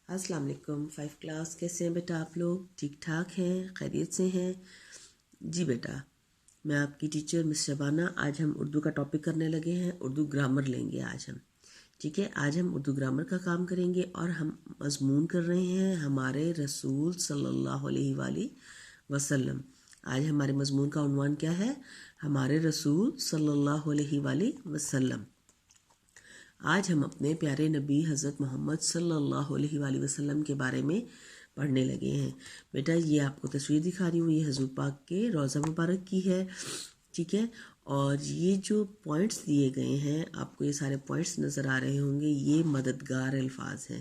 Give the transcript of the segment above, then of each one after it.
السلام علیکم 5 کلاس، کیسے ہیں بیٹا؟ آپ لوگ ٹھیک ٹھاک ہیں، خیریت سے ہیں؟ جی بیٹا، میں آپ کی ٹیچر مس شبانہ۔ آج ہم اردو کا ٹاپک کرنے لگے ہیں، اردو گرامر لیں گے آج ہم، ٹھیک ہے؟ آج ہم اردو گرامر کا کام کریں گے اور ہم مضمون کر رہے ہیں ہمارے رسول صلی اللہ علیہ وآلہ وسلم۔ آج ہمارے مضمون کا عنوان کیا ہے؟ ہمارے رسول صلی اللہ علیہ وآلہ وسلم۔ آج ہم اپنے پیارے نبی حضرت محمد صلی اللہ علیہ وآلہ وسلم کے بارے میں پڑھنے لگے ہیں۔ بیٹا یہ آپ کو تصویر دکھا رہی ہوں، یہ حضور پاک کے روضہ مبارک کی ہے، ٹھیک ہے؟ اور یہ جو پوائنٹس دیے گئے ہیں، آپ کو یہ سارے پوائنٹس نظر آ رہے ہوں گے، یہ مددگار الفاظ ہیں،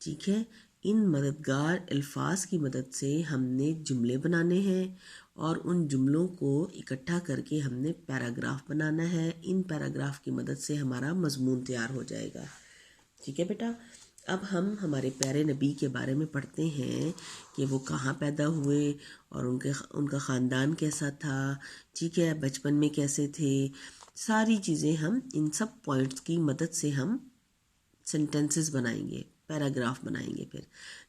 ٹھیک ہے؟ ان مددگار الفاظ کی مدد سے ہم نے جملے بنانے ہیں اور ان جملوں کو اکٹھا کر کے ہم نے پیراگراف بنانا ہے۔ ان پیراگراف کی مدد سے ہمارا مضمون تیار ہو جائے گا، ٹھیک ہے بیٹا؟ اب ہم ہمارے پیارے نبی کے بارے میں پڑھتے ہیں کہ وہ کہاں پیدا ہوئے اور ان کا خاندان کیسا تھا، ٹھیک ہے؟ بچپن میں کیسے تھے، ساری چیزیں ہم ان سب پوائنٹس کی مدد سے ہم سینٹنسز بنائیں گے، پیراگراف بنائیں گے پھر،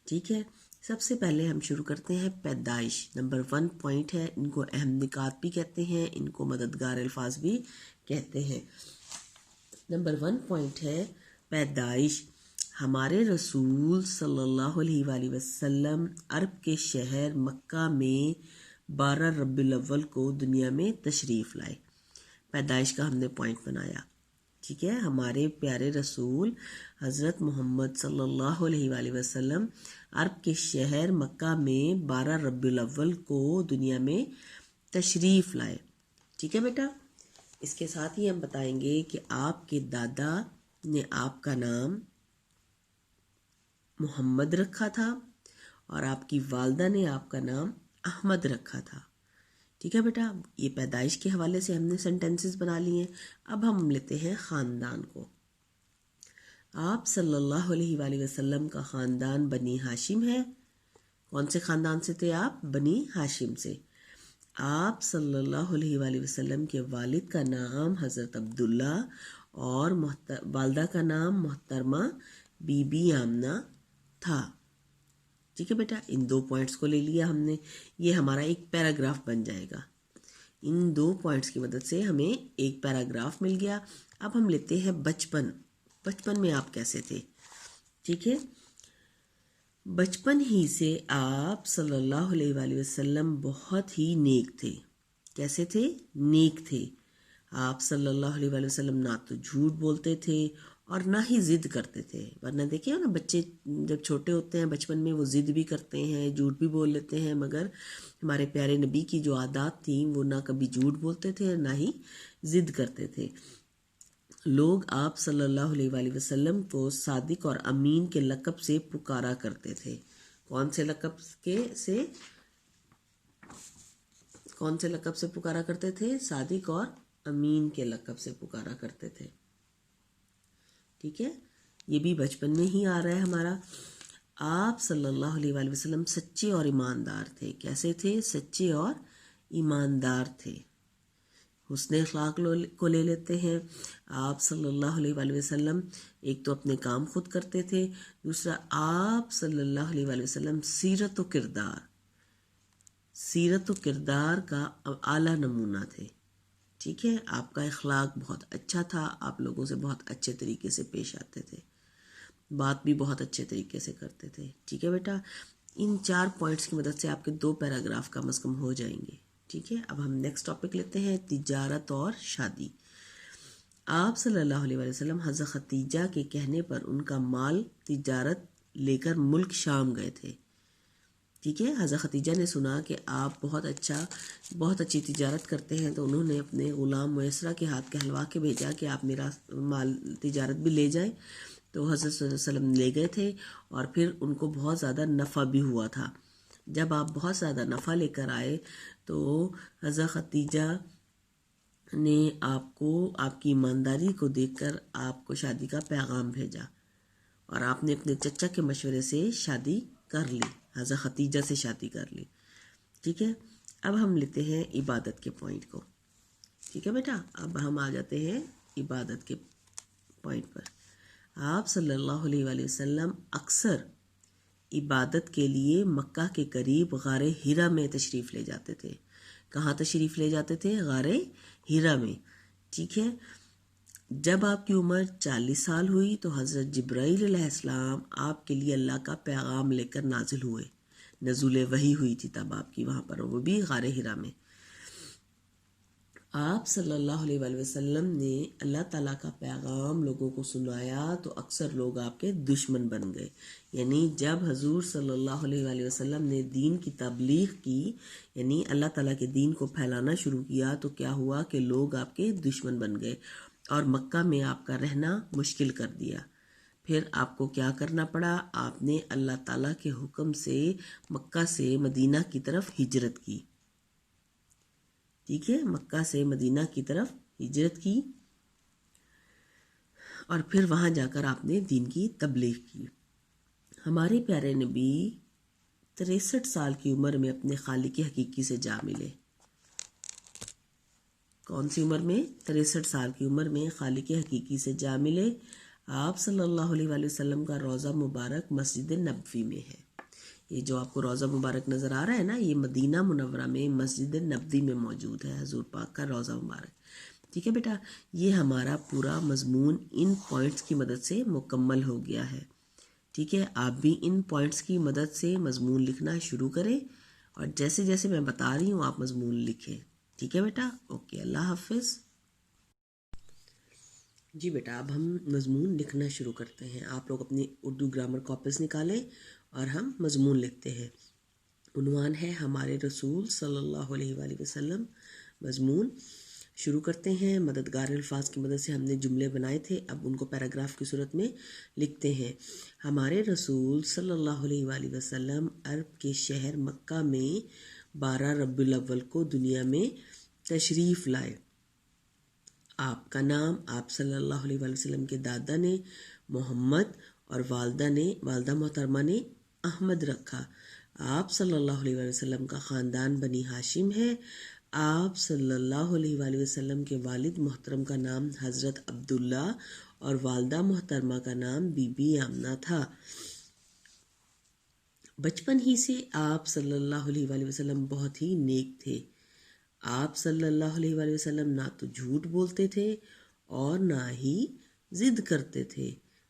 ٹھیک ہے؟ سب سے پہلے ہم شروع کرتے ہیں پیدائش۔ نمبر 1 پوائنٹ ہے، ان کو اہم نکات بھی کہتے ہیں، ان کو مددگار الفاظ بھی کہتے ہیں۔ نمبر 1 پوائنٹ ہے پیدائش۔ ہمارے رسول صلی اللہ علیہ وآلہ وسلم عرب کے شہر مکہ میں 12 ربیع الاول کو دنیا میں تشریف لائے۔ پیدائش کا ہم نے پوائنٹ بنایا، ٹھیک ہے؟ ہمارے پیارے رسول حضرت محمد صلی اللہ علیہ وآلہ وسلم عرب کے شہر مکہ میں 12 ربیع الاول کو دنیا میں تشریف لائے، ٹھیک ہے بیٹا؟ اس کے ساتھ ہی ہم بتائیں گے کہ آپ کے دادا نے آپ کا نام محمد رکھا تھا اور آپ کی والدہ نے آپ کا نام احمد رکھا تھا، ٹھیک ہے بیٹا؟ یہ پیدائش کے حوالے سے ہم نے سینٹنسز بنا لی ہیں۔ اب ہم لیتے ہیں خاندان کو۔ آپ صلی اللہ علیہ وآلہ وسلم کا خاندان بنی ہاشم ہے۔ کون سے خاندان سے تھے آپ؟ بنی ہاشم سے۔ آپ صلی اللہ علیہ وآلہ وسلم کے والد کا نام حضرت عبداللہ اور والدہ کا نام محترمہ بی بی آمنہ تھا، ٹھیک ہے بیٹا؟ ان 2 پوائنٹس کو لے لیا ہم نے، یہ ہمارا ایک پیراگراف بن جائے گا۔ ان 2 پوائنٹس کی مدد سے ہمیں ایک پیراگراف مل گیا۔ اب ہم لیتے ہیں بچپن۔ بچپن میں آپ کیسے تھے، ٹھیک ہے؟ بچپن ہی سے آپ صلی اللہ علیہ وآلہ وسلم بہت ہی نیک تھے۔ کیسے تھے؟ نیک تھے۔ آپ صلی اللہ علیہ وآلہ وسلم نہ تو جھوٹ بولتے تھے اور نہ ہی ضد کرتے تھے، ورنہ دیکھیں نا بچے جب چھوٹے ہوتے ہیں بچپن میں وہ ضد بھی کرتے ہیں، جھوٹ بھی بول لیتے ہیں، مگر ہمارے پیارے نبی کی جو عادات تھیں وہ نہ کبھی جھوٹ بولتے تھے اور نہ ہی ضد کرتے تھے۔ لوگ آپ صلی اللہ علیہ وآلہ وسلم کو صادق اور امین کے لقب سے پکارا کرتے تھے۔ کون سے لقب سے پکارا کرتے تھے؟ صادق اور امین کے لقب سے پکارا کرتے تھے، ٹھیک ہے؟ یہ بھی بچپن میں ہی آ رہا ہے ہمارا۔ آپ صلی اللہ علیہ وآلہ وسلم سچے اور ایماندار تھے۔ کیسے تھے؟ سچے اور ایماندار تھے۔ حسن اخلاق کو لے لیتے ہیں۔ آپ صلی اللہ علیہ وآلہ وسلم ایک تو اپنے کام خود کرتے تھے، دوسرا آپ صلی اللہ علیہ وآلہ وسلم سیرت و کردار کا اعلیٰ نمونہ تھے، ٹھیک ہے؟ آپ کا اخلاق بہت اچھا تھا، آپ لوگوں سے بہت اچھے طریقے سے پیش آتے تھے، بات بھی بہت اچھے طریقے سے کرتے تھے، ٹھیک ہے بیٹا؟ ان 4 پوائنٹس کی مدد سے آپ کے 2 پیراگراف کم از کم ہو جائیں گے، ٹھیک ہے؟ اب ہم نیکسٹ ٹاپک لیتے ہیں تجارت اور شادی۔ آپ صلی اللہ علیہ وآلہ وسلم حضرت خدیجہ کے کہنے پر ان کا مال تجارت لے کر ملک شام گئے تھے، ٹھیک ہے؟ حضرت خدیجہ نے سنا کہ آپ بہت اچھی تجارت کرتے ہیں، تو انہوں نے اپنے غلام میسرہ کے ہاتھ کہلوا کے بھیجا کہ آپ میرا مال تجارت بھی لے جائیں۔ تو حضرت صلی اللہ علیہ وسلم لے گئے تھے اور پھر ان کو بہت زیادہ نفع بھی ہوا تھا۔ جب آپ بہت زیادہ نفع لے کر آئے تو حضرت خدیجہ نے آپ کی ایمانداری کو دیکھ کر آپ کو شادی کا پیغام بھیجا اور آپ نے اپنے چچا کے مشورے سے شادی کر لی، حضرت خدیجہ سے شادی کر لی، ٹھیک ہے؟ اب ہم لیتے ہیں عبادت کے پوائنٹ کو، ٹھیک ہے بیٹا؟ اب ہم آ جاتے ہیں عبادت کے پوائنٹ پر۔ آپ صلی اللہ علیہ وآلہ وسلم اکثر عبادت کے لیے مکہ کے قریب غار ہیرا میں تشریف لے جاتے تھے. کہاں تشریف لے جاتے تھے؟ غار ہیرا میں. ٹھیک ہے. جب آپ کی عمر 40 سال ہوئی تو حضرت جبرائیل علیہ السلام آپ کے لیے اللہ کا پیغام لے کر نازل ہوئے. نزول وحی ہوئی تھی تب آپ کی وہاں پر، وہ بھی غار ہیرا میں. آپ صلی اللہ علیہ وآلہ وسلم نے اللہ تعالیٰ کا پیغام لوگوں کو سنایا تو اکثر لوگ آپ کے دشمن بن گئے. یعنی جب حضور صلی اللہ علیہ وآلہ وسلم نے دین کی تبلیغ کی، یعنی اللہ تعالیٰ کے دین کو پھیلانا شروع کیا، تو کیا ہوا کہ لوگ آپ کے دشمن بن گئے اور مکہ میں آپ کا رہنا مشکل کر دیا. پھر آپ کو کیا کرنا پڑا؟ آپ نے اللہ تعالیٰ کے حکم سے مکہ سے مدینہ کی طرف ہجرت کی. ٹھیک ہے، مکہ سے مدینہ کی طرف ہجرت کی اور پھر وہاں جا کر آپ نے دین کی تبلیغ کی. ہمارے پیارے نبی 63 سال کی عمر میں اپنے خالق حقیقی سے جا ملے. کون سی عمر میں؟ 63 سال کی عمر میں خالق حقیقی سے جا ملے. آپ صلی اللہ علیہ وآلہ وسلم کا روضہ مبارک مسجد نبوی میں ہے. یہ جو آپ کو روضہ مبارک نظر آ رہا ہے نا، یہ مدینہ منورہ میں مسجد نبوی میں موجود ہے، حضور پاک کا روضہ مبارک. ٹھیک ہے بیٹا، یہ ہمارا پورا مضمون ان پوائنٹس کی مدد سے مکمل ہو گیا ہے. ٹھیک ہے، آپ بھی ان پوائنٹس کی مدد سے مضمون لکھنا شروع کریں اور جیسے جیسے میں بتا رہی ہوں آپ مضمون لکھیں. ٹھیک ہے بیٹا، اوکے، اللہ حافظ. جی بیٹا، اب ہم مضمون لکھنا شروع کرتے ہیں. آپ لوگ اپنی اردو گرامر کاپیز نکالیں اور ہم مضمون لکھتے ہیں. عنوان ہے ہمارے رسول صلی اللہ علیہ وآلہ وسلم. مضمون شروع کرتے ہیں. مددگار الفاظ کی مدد سے ہم نے جملے بنائے تھے، اب ان کو پیراگراف کی صورت میں لکھتے ہیں. ہمارے رسول صلی اللہ علیہ وآلہ وسلم عرب کے شہر مکہ میں 12 ربیع الاول کو دنیا میں تشریف لائے. آپ کا نام آپ صلی اللہ علیہ وآلہ وسلم کے دادا نے محمد اور والدہ محترمہ نے احمد رکھا. آپ صلی اللہ علیہ وآلہ وسلم کا خاندان بنی ہاشم ہے. آپ صلی اللہ علیہ وآلہ وسلم کے والد محترم کا نام حضرت عبداللہ اور والدہ محترمہ کا نام بی بی آمنہ تھا. بچپن ہی سے آپ صلی اللہ علیہ وآلہ وسلم بہت ہی نیک تھے. آپ صلی اللہ علیہ وآلہ وسلم نہ تو جھوٹ بولتے تھے اور نہ ہی ضد کرتے تھے.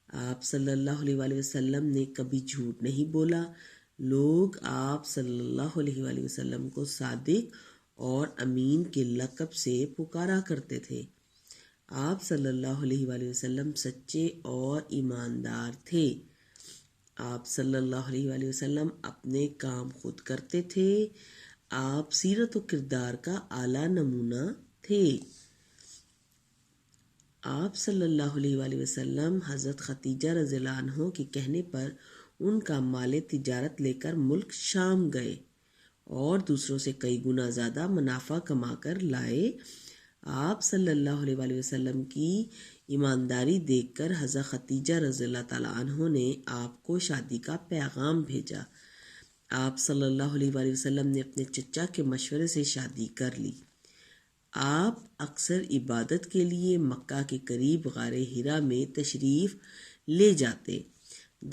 آپ صلی اللہ علیہ وآلہ وسلم نے کبھی جھوٹ نہیں بولا. لوگ آپ صلی اللہ علیہ وآلہ وسلم کو صادق اور امین کے لقب سے پکارا کرتے تھے. آپ صلی اللہ علیہ وآلہ وسلم سچے اور ایماندار تھے. آپ صلی اللہ علیہ وآلہ وسلم اپنے کام خود کرتے تھے. آپ سیرت و کردار کا اعلیٰ نمونہ تھے. آپ صلی اللہ علیہ وآلہ وسلم حضرت خدیجہ رضی اللہ عنہ کے کہنے پر ان کا مال تجارت لے کر ملک شام گئے اور دوسروں سے کئی گنا زیادہ منافع کما کر لائے. آپ صلی اللہ علیہ وآلہ وسلم کی ایمانداری دیکھ کر حضرت خدیجہ رضی اللہ تعالیٰ عنہ نے آپ کو شادی کا پیغام بھیجا. آپ صلی اللہ علیہ وآلہ وسلم نے اپنے چچا کے مشورے سے شادی کر لی. آپ اکثر عبادت کے لیے مکہ کے قریب غار ہیرا میں تشریف لے جاتے.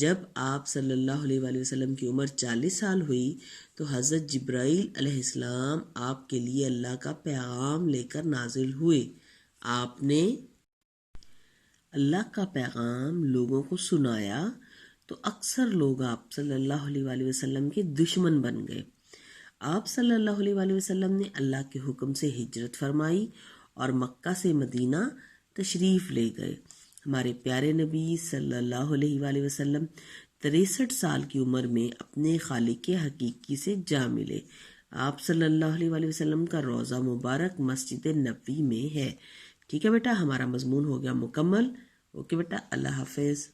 جب آپ صلی اللہ علیہ وآلہ وسلم کی عمر 40 سال ہوئی تو حضرت جبرائیل علیہ السلام آپ کے لیے اللہ کا پیغام لے کر نازل ہوئے. آپ نے اللہ کا پیغام لوگوں کو سنایا تو اکثر لوگ آپ صلی اللہ علیہ وآلہ وسلم کے دشمن بن گئے. آپ صلی اللہ علیہ وآلہ وسلم نے اللہ کے حکم سے ہجرت فرمائی اور مکہ سے مدینہ تشریف لے گئے. ہمارے پیارے نبی صلی اللہ علیہ وآلہ وسلم 63 سال کی عمر میں اپنے خالق حقیقی سے جا ملے. آپ صلی اللہ علیہ وآلہ وسلم کا روضہ مبارک مسجد نبوی میں ہے. ٹھیک ہے بیٹا، ہمارا مضمون ہو گیا مکمل. اوکے بیٹا، اللہ حافظ.